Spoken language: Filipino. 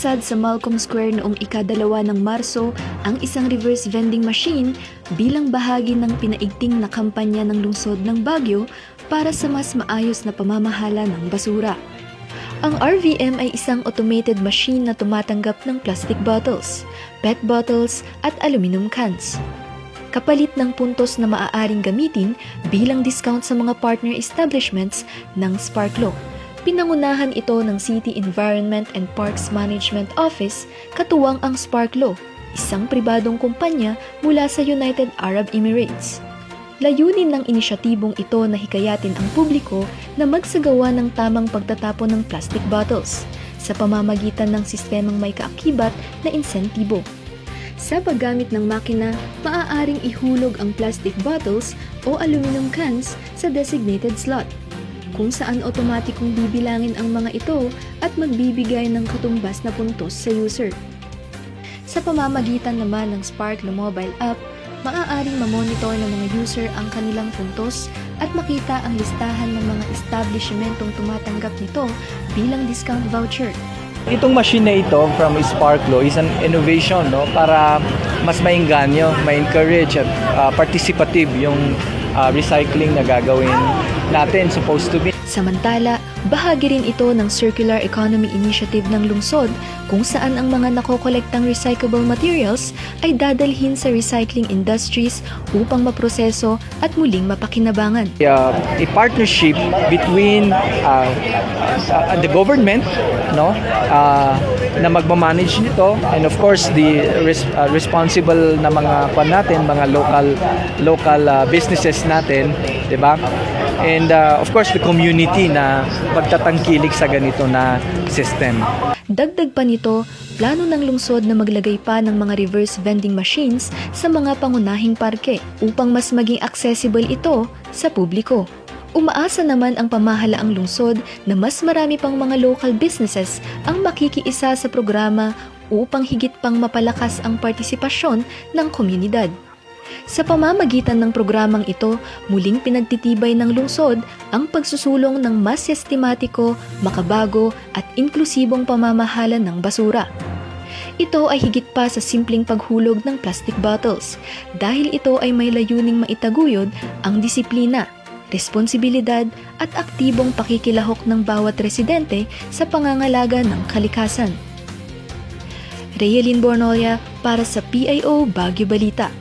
Inilusad sa Malcolm Square noong ika-2 ng Marso ang isang reverse vending machine bilang bahagi ng pinaigting na kampanya ng lungsod ng Baguio para sa mas maayos na pamamahala ng basura. Ang RVM ay isang automated machine na tumatanggap ng plastic bottles, PET bottles at aluminum cans. Kapalit ng puntos na maaaring gamitin bilang discount sa mga partner establishments ng Sparklo. Pinangunahan ito ng City Environment and Parks Management Office katuwang ang Sparklo, isang pribadong kumpanya mula sa United Arab Emirates. Layunin ng inisyatibong ito na hikayatin ang publiko na magsagawa ng tamang pagtatapon ng plastic bottles sa pamamagitan ng sistemang may kaakibat na insentibo. Sa paggamit ng makina, maaaring ihulog ang plastic bottles o aluminum cans sa designated slot, kung saan otomatikong bibilangin ang mga ito at magbibigay ng katumbas na puntos sa user. Sa pamamagitan naman ng Sparklo mobile app, maaaring mamonitor ng mga user ang kanilang puntos at makita ang listahan ng mga establishmentong tumatanggap nito bilang discount voucher. Itong machine na ito from Sparklo is an innovation, no, para mas maengganyo, ma-encourage at participative yung recycling na gagawin natin, supposed to be. Samantala, bahagi rin ito ng Circular Economy Initiative ng lungsod kung saan ang mga nakokolektang recyclable materials ay dadalhin sa recycling industries upang maproseso at muling mapakinabangan. A partnership between the government, no, na magmamanage nito, and of course the responsible na mga natin, mga local businesses natin, 'di ba? And of course the community na magtatangkilik sa ganito na system. Dagdag pa nito, plano ng lungsod na maglagay pa ng mga reverse vending machines sa mga pangunahing parke upang mas maging accessible ito sa publiko. Umaasa naman ang pamahalaang lungsod na mas marami pang mga local businesses ang makikiisa sa programa upang higit pang mapalakas ang partisipasyon ng komunidad. Sa pamamagitan ng programang ito, muling pinagtitibay ng lungsod ang pagsusulong ng mas sistematiko, makabago at inklusibong pamamahala ng basura. Ito ay higit pa sa simpleng paghulog ng plastic bottles dahil ito ay may layuning maitaguyod ang disiplina, responsibilidad at aktibong pakikilahok ng bawat residente sa pangangalaga ng kalikasan. Reyelyn Bornolia para sa PIO Baguio Balita.